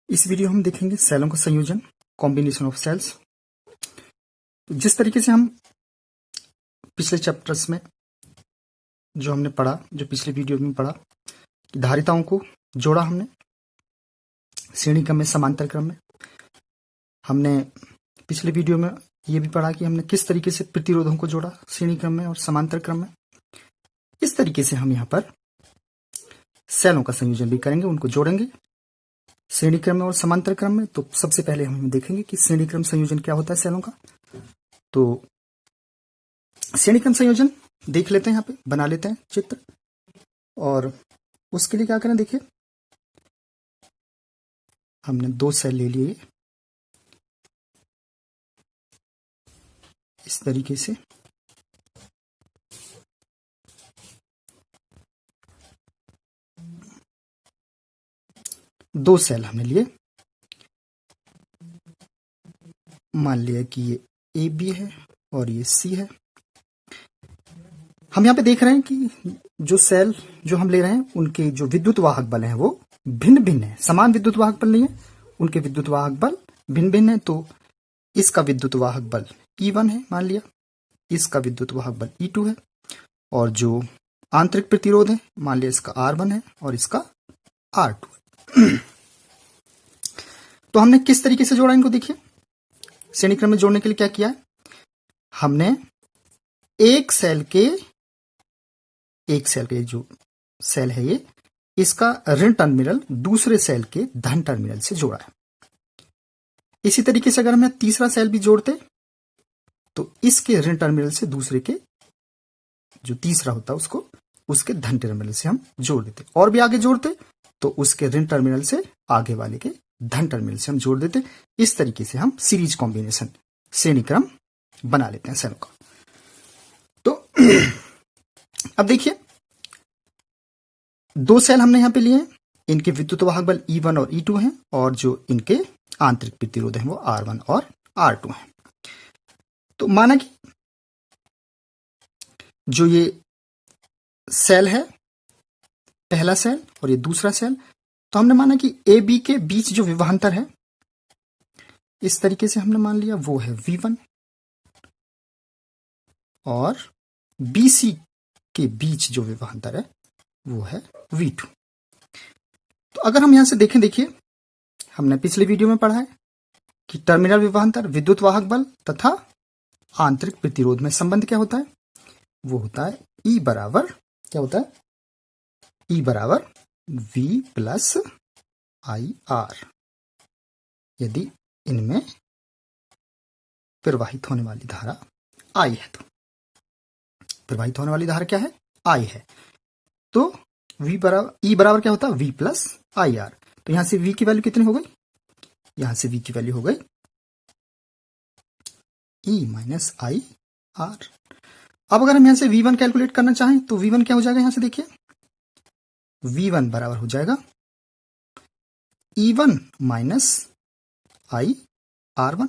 इस वीडियो में हम देखेंगे सेलों का संयोजन, कॉम्बिनेशन ऑफ सेल्स। तो जिस तरीके से हम पिछले चैप्टर्स में जो हमने पढ़ा, जो पिछले वीडियो में पढ़ा कि धारिताओं को जोड़ा हमने श्रेणी क्रम में, समांतर क्रम में। हमने पिछले वीडियो में ये भी पढ़ा कि हमने किस तरीके से प्रतिरोधों को जोड़ा श्रेणी क्रम में और समांतर क्रम में। इस तरीके से हम यहाँ पर सेलों का संयोजन भी करेंगे, उनको जोड़ेंगे श्रेणी क्रम में और समांतर क्रम में। तो सबसे पहले हम देखेंगे कि श्रेणी क्रम संयोजन क्या होता है सेलों का। तो श्रेणी क्रम संयोजन देख लेते हैं, यहाँ पे बना लेते हैं चित्र। और उसके लिए क्या करें, देखिए हमने दो सेल ले लिए इस तरीके से। दो सेल हमने लिए, मान लिया कि ये ए बी है और ये सी है। हम यहाँ पे देख रहे हैं कि जो सेल जो हम ले रहे हैं उनके जो विद्युत वाहक बल हैं वो भिन्न भिन्न है, समान विद्युत वाहक बल नहीं है, उनके विद्युत वाहक बल भिन्न भिन्न है। तो इसका विद्युत वाहक बल E1 है, मान लिया इसका विद्युत वाहक बल E2 है, और जो आंतरिक प्रतिरोध है मान लिया इसका R1 है और इसका R2 है। तो हमने किस तरीके से जोड़ा इनको, देखिए श्रेणी क्रम में जोड़ने के लिए क्या किया है, हमने एक सेल के जो सेल है ये, इसका ऋण टर्मिनल दूसरे सेल के धन टर्मिनल से जोड़ा है। इसी तरीके से अगर हम तीसरा सेल भी जोड़ते तो इसके ऋण टर्मिनल से दूसरे के जो तीसरा होता है उसको उसके धन टर्मिनल से हम जोड़ देते, और भी आगे जोड़ते तो उसके ऋण टर्मिनल से आगे वाले के धन टर्मिनल से हम जोड़ देते। इस तरीके से हम सीरीज कॉम्बिनेशन श्रेणी क्रम बना लेते हैं सेलों का। तो अब देखिए दो सेल हमने यहां पे लिए हैं, इनके विद्युत वाहक बल E1 और E2 हैं, और जो इनके आंतरिक प्रतिरोध हैं वो R1 और R2 हैं। तो माना कि जो ये सेल है, पहला सेल और ये दूसरा सेल, तो हमने माना कि ए बी के बीच जो विभवांतर है इस तरीके से हमने मान लिया वो है V1, और BC के बीच जो विभवांतर है वो है V2। तो अगर हम यहां से देखें, देखिए हमने पिछले वीडियो में पढ़ा है कि टर्मिनल विभवांतर, विद्युत वाहक बल तथा आंतरिक प्रतिरोध में संबंध क्या होता है, वो होता है E बराबर क्या होता है, E बराबर V प्लस IR, यदि इनमें प्रवाहित होने वाली धारा I है। तो प्रवाहित होने वाली धारा क्या है, I है। तो E बराबर क्या होता है, V प्लस IR। तो यहां से V की वैल्यू कितनी हो गई, यहां से V की वैल्यू हो गई E माइनस IR। अब अगर हम यहां से V1 कैलकुलेट करना चाहें तो V1 क्या हो जाएगा, यहां से देखिए V1 बराबर हो जाएगा E1 माइनस IR1।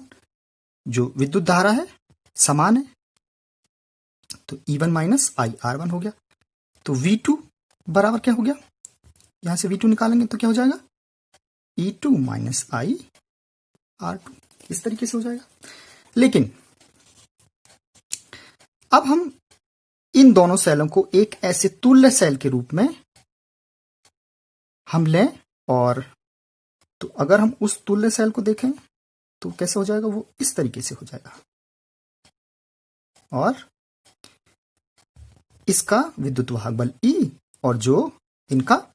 जो विद्युत धारा है समान है, तो E1 माइनस IR1 हो गया। तो V2 बराबर क्या हो गया, यहां से V2 निकालेंगे तो क्या हो जाएगा, E2 माइनस IR2। इस तरीके से हो जाएगा। लेकिन अब हम इन दोनों सेलों को एक ऐसे तुल्य सेल के रूप में हम लें, और तो अगर हम उस तुल्य सेल को देखें तो कैसे हो जाएगा, वो इस तरीके से हो जाएगा, और इसका विद्युत वाहक बल E और जो इनका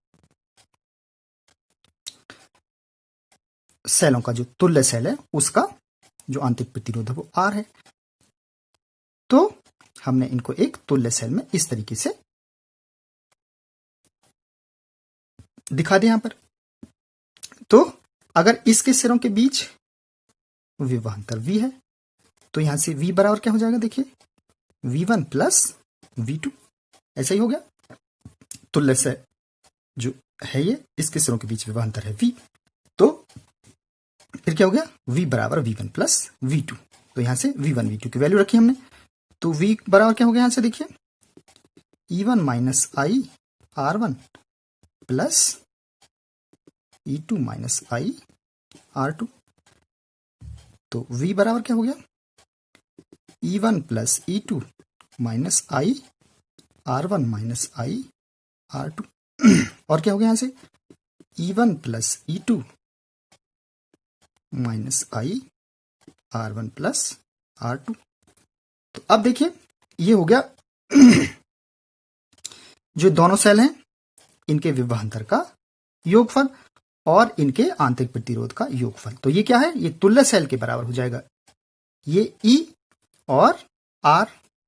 सेलों का जो तुल्य सेल है उसका जो आंतरिक प्रतिरोध है वो R है। तो हमने इनको एक तुल्य सेल में इस तरीके से दिखा दिया यहां पर। तो अगर इसके सिरों के बीच विभवांतर V है तो यहां से V बराबर क्या हो जाएगा, देखिए V1 प्लस V2, ऐसा ही हो गया। तुल्य सेल जो है ये, इसके सिरों के बीच विभवांतर है V, तो फिर क्या हो गया, V बराबर V1 प्लस V2। तो यहां से V1 V2 की वैल्यू रखी हमने, तो V बराबर क्या हो गया, यहां से देखिए E1 minus IR1 plus E2 minus R2। तो V बराबर क्या हो गया, E1 plus E2 minus I R1 minus I R2। और क्या हो गया यहां से, E1 plus E2 minus I R1 plus R2। तो अब देखिए ये हो गया जो दोनों सेल हैं इनके विभवांतर का योगफल और इनके आंतरिक प्रतिरोध का योगफल। तो ये क्या है, ये तुल्य सेल के बराबर हो जाएगा, ये E और R।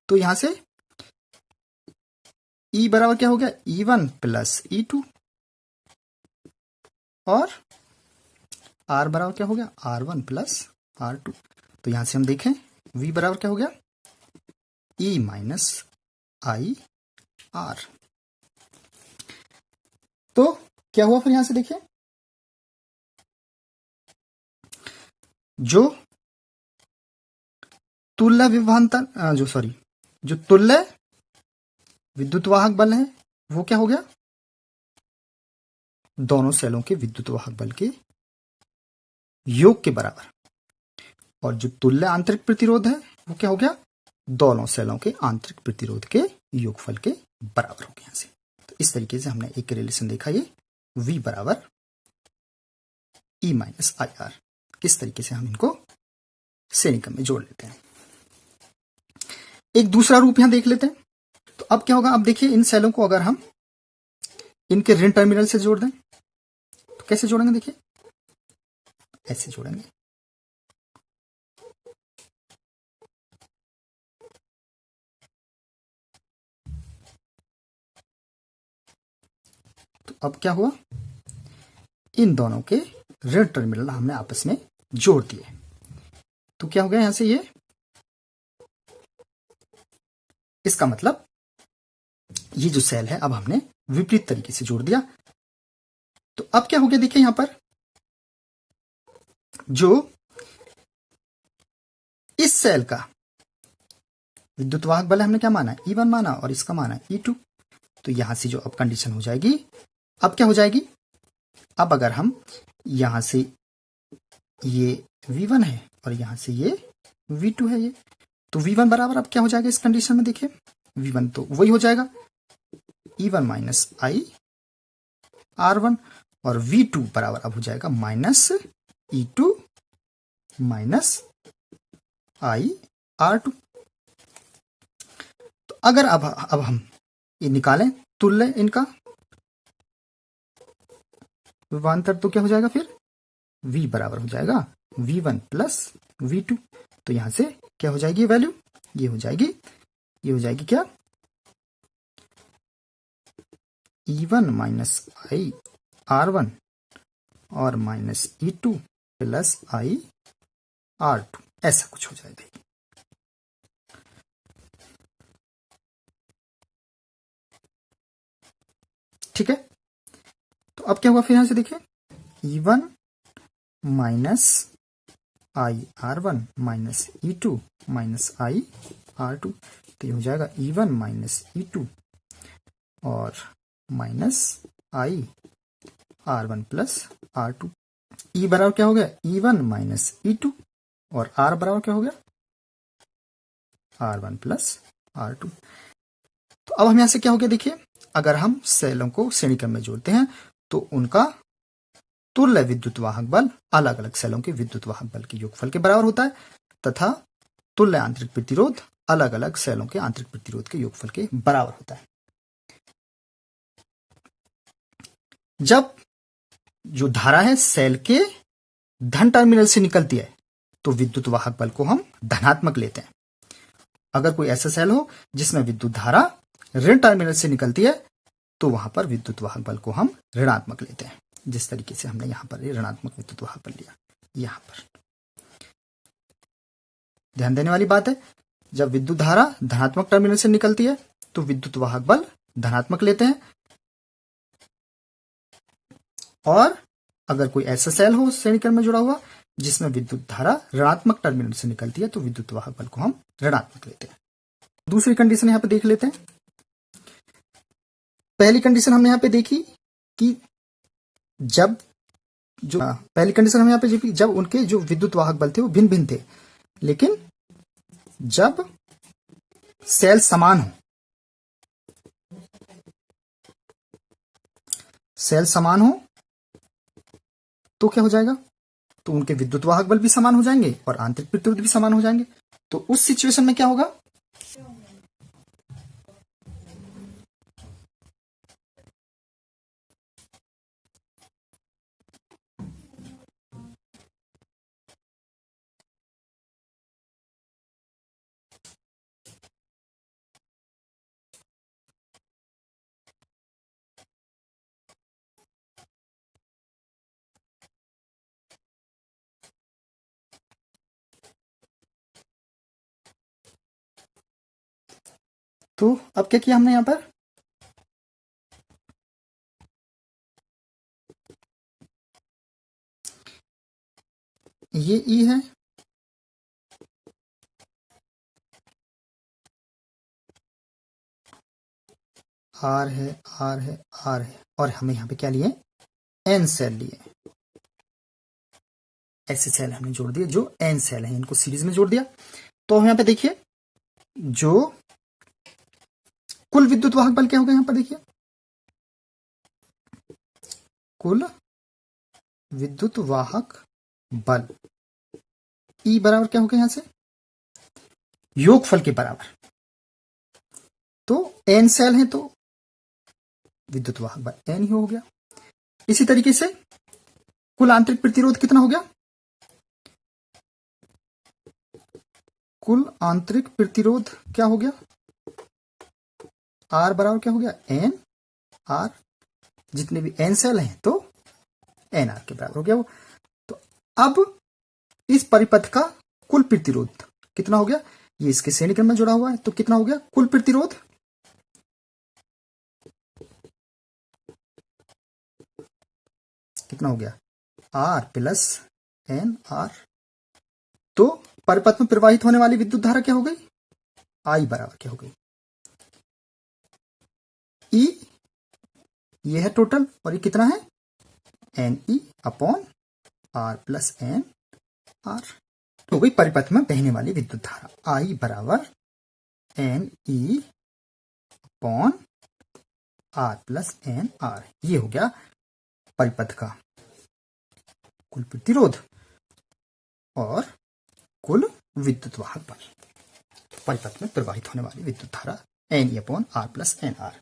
तो यहां से E बराबर क्या हो गया, E1 प्लस E2 और R बराबर क्या हो गया, R1 प्लस R2। तो यहां से हम देखें V बराबर क्या हो गया, E माइनस I R। तो क्या हुआ फिर यहां से देखिए, जो तुल्य विभवांतर जो तुल्य विद्युत वाहक बल है वो क्या हो गया, दोनों सेलों के विद्युत वाहक बल के योग के बराबर। और जो तुल्य आंतरिक प्रतिरोध है वो क्या हो गया, दोनों सेलों के आंतरिक प्रतिरोध के योगफल के बराबर हो गया यहां से। तो इस तरीके से हमने एक रिलेशन देखा, ये V बराबर E माइनस आई आर। इस तरीके से हम इनको श्रेणी क्रम में जोड़ लेते हैं। एक दूसरा रूप यहां देख लेते हैं। तो अब क्या होगा, अब देखिए इन सेलों को अगर हम इनके ऋण टर्मिनल से जोड़ दें तो कैसे जोड़ेंगे, देखिए ऐसे जोड़ेंगे। तो अब क्या हुआ, इन दोनों के ऋण टर्मिनल हमने आपस में जोड़ दिए। तो क्या हो गया यहां से, ये इसका मतलब ये जो सेल है अब हमने विपरीत तरीके से जोड़ दिया। तो अब क्या हो गया, देखिए यहां पर जो इस सेल का विद्युत वाहक बल हमने क्या माना, E1 माना और इसका माना E2। तो यहां से जो अब कंडीशन हो जाएगी, अब क्या हो जाएगी, अब अगर हम यहां से ये V1 है और यहां से ये V2 है, ये तो V1 बराबर अब क्या हो जाएगा इस कंडीशन में, देखिए V1 तो वही हो जाएगा E1 माइनस आई R1 और V2 बराबर अब हो जाएगा माइनस E2 माइनस आई R2। तो अगर अब हम ये निकालें तुल्य इनका विभवांतर, तो क्या हो जाएगा फिर, V बराबर हो जाएगा V1 प्लस V2। तो यहां से क्या हो जाएगी वैल्यू, ये हो जाएगी क्या, E1 माइनस आई R1 और माइनस E2 प्लस आई R2, ऐसा कुछ हो जाएगा। ठीक है, तो अब क्या हुआ फिर यहां से देखिए, E1 माइनस आई R1 माइनस E2 माइनस आई R2। तो ये हो जाएगा E1 माइनस E2 और माइनस आई R1 प्लस R2। E बराबर क्या हो गया, E1 माइनस E2 और R बराबर क्या हो गया, R1 प्लस R2। तो अब हम यहां से क्या हो गया, देखिए अगर हम सेलों को श्रेणी क्रम में जोड़ते हैं तो उनका तुल्य विद्युत वाहक बल अलग अलग सेलों के विद्युत वाहक बल के योगफल के बराबर होता है तथा तुल्य आंतरिक प्रतिरोध अलग अलग सेलों के आंतरिक प्रतिरोध के योगफल के बराबर होता है। जब जो धारा है सेल के धन टर्मिनल से निकलती है तो विद्युत वाहक बल को हम धनात्मक लेते हैं। अगर कोई ऐसा सेल हो जिसमें विद्युत धारा ऋण टर्मिनल से निकलती है तो वहां पर विद्युत वाहक बल को हम ऋणात्मक लेते हैं, जिस तरीके से हमने यहां पर ऋणात्मक विद्युत वाहक बल लिया। यहां पर ध्यान देने वाली बात है, जब विद्युत धारा धनात्मक टर्मिनल से निकलती है तो विद्युत वाहक बल धनात्मक लेते हैं, और अगर कोई ऐसा सेल हो श्रेणी क्रम में जुड़ा हुआ जिसमें विद्युत धारा ऋणात्मक टर्मिनल से निकलती है तो विद्युत वाहक बल को हम ऋणात्मक लेते हैं। दूसरी कंडीशन यहां पे देख लेते हैं। पहली कंडीशन हमने यहां पे देखी कि जब जो पहली कंडीशन हम यहाँ पे जब उनके जो विद्युत वाहक बल थे वो भिन्न भिन्न थे, लेकिन जब सेल समान हो, सेल समान हो तो क्या हो जाएगा, तो उनके विद्युत वाहक बल भी समान हो जाएंगे और आंतरिक प्रतिरोध भी समान हो जाएंगे। तो उस सिचुएशन में क्या होगा, तो अब क्या किया हमने यहां पर, ये ई है, आर है, आर है, आर है, और हमें यहां पे क्या लिए, एन सेल लिए, ऐसे सेल हमने जोड़ दिए जो एन सेल है, इनको सीरीज में जोड़ दिया। तो हम यहां पे देखिए जो कुल विद्युत वाहक बल क्या होगा, यहां पर देखिए कुल विद्युत वाहक बल ई बराबर क्या होगा, यहां से योगफल के बराबर, तो एन सेल है तो विद्युत वाहक बल एन ही हो गया। इसी तरीके से कुल आंतरिक प्रतिरोध कितना हो गया, कुल आंतरिक प्रतिरोध क्या हो गया, आर बराबर क्या हो गया, एन आर, जितने भी एन सेल हैं तो एन आर के बराबर हो गया वो। तो अब इस परिपथ का कुल प्रतिरोध कितना हो गया, ये इसके श्रेणी क्रम में जुड़ा हुआ है, तो कितना हो गया कुल प्रतिरोध, कितना हो गया आर प्लस एन आर। तो परिपथ में प्रवाहित होने वाली विद्युत धारा क्या हो गई, आई बराबर क्या हो गई, ई, ये है टोटल, और ये कितना है n e upon r plus n r, हो गई परिपथ में बहने वाली विद्युत धारा, आई बराबर n e upon r plus n r. ये हो गया परिपथ का कुल प्रतिरोध और कुल विद्युत वाहक बल, परिपथ में प्रवाहित होने वाली विद्युत धारा n e upon r plus n r.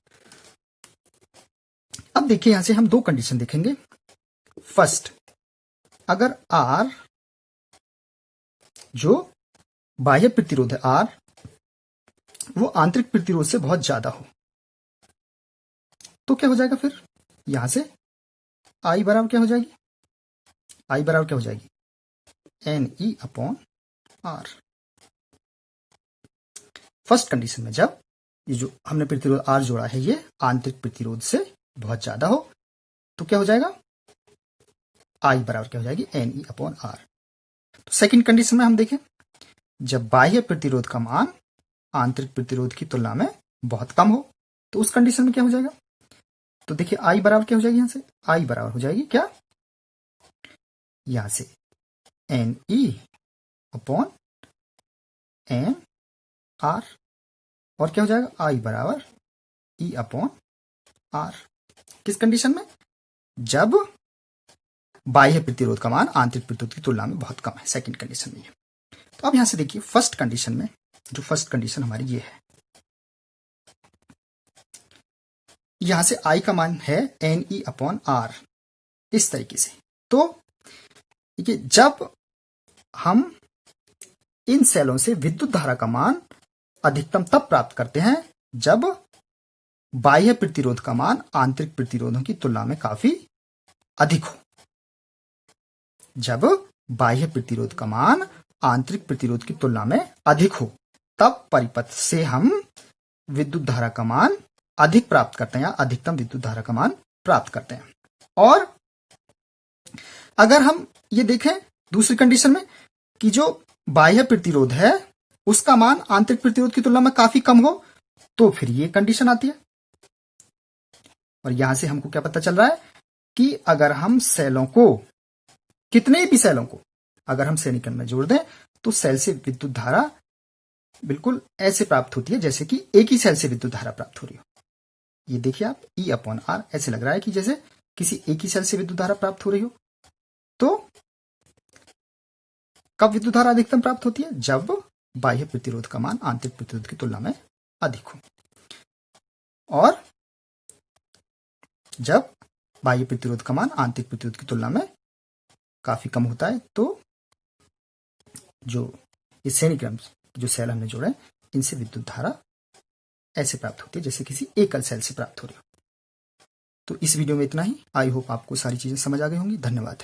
अब देखिए यहां से हम दो कंडीशन देखेंगे। फर्स्ट, अगर आर जो बाह्य प्रतिरोध है आर वो आंतरिक प्रतिरोध से बहुत ज्यादा हो तो क्या हो जाएगा, फिर यहां से आई बराबर क्या हो जाएगी, आई बराबर क्या हो जाएगी n e upon r. First condition में जब ये जो हमने प्रतिरोध आर जोड़ा है ये आंतरिक प्रतिरोध से बहुत ज्यादा हो तो क्या हो जाएगा, आई बराबर क्या हो जाएगी एन ई अपॉन आर। तो सेकंड कंडीशन में हम देखें, जब बाह्य प्रतिरोध का मान आंतरिक प्रतिरोध की तुलना में बहुत कम हो तो उस कंडीशन में क्या हो जाएगा, तो देखिए आई बराबर क्या हो जाएगी, यहां से आई बराबर हो जाएगी क्या, यहां से n e upon n r, और क्या हो जाएगा आई बराबर ई अपॉन आर। किस कंडीशन में, जब बाह्य प्रतिरोध का मान आंतरिक प्रतिरोध की तुलना में बहुत कम है, सेकंड कंडीशन में। तो अब यहां से देखिए फर्स्ट कंडीशन में, जो फर्स्ट कंडीशन हमारी ये है, यहां से आई का मान है एन ई अपॉन आर, इस तरीके से। तो देखिए जब हम इन सेलों से विद्युत धारा का मान अधिकतम तब प्राप्त करते हैं जब बाह्य प्रतिरोध का मान आंतरिक प्रतिरोधों की तुलना में काफी अधिक हो, जब बाह्य प्रतिरोध का मान आंतरिक प्रतिरोध की तुलना में अधिक हो तब परिपथ से हम विद्युत धारा का मान अधिक प्राप्त करते हैं या अधिकतम विद्युत धारा का मान प्राप्त करते हैं। और अगर हम ये देखें दूसरी कंडीशन में कि जो बाह्य प्रतिरोध है उसका मान आंतरिक प्रतिरोध की तुलना में काफी कम हो तो फिर ये कंडीशन आती है। और यहां से हमको क्या पता चल रहा है कि अगर हम सेलों को कितने भी सेलों को अगर हम सेमीकंडक्टर में जोड़ दें तो सेल से विद्युत धारा बिल्कुल ऐसे प्राप्त होती है जैसे कि एक ही सेल से विद्युत धारा प्राप्त हो रही हो। ये देखिए आप E/R ऐसे लग रहा है कि जैसे किसी एक ही सेल से विद्युत धारा प्राप्त हो रही हो। तो कब विद्युत धारा अधिकतम प्राप्त होती है? जब बाह्य प्रतिरोध का मान आंतरिक प्रतिरोध की तुलना में अधिक हो, और जब बाह्य प्रतिरोध का मान आंतरिक प्रतिरोध की तुलना में काफी कम होता है तो जो इस श्रेणी क्रम जो सेल हमने जोड़े इनसे विद्युत धारा ऐसे प्राप्त होती है जैसे किसी एकल सेल से प्राप्त हो रही हो। तो इस वीडियो में इतना ही। आई होप आपको सारी चीजें समझ आ गई होंगी। धन्यवाद।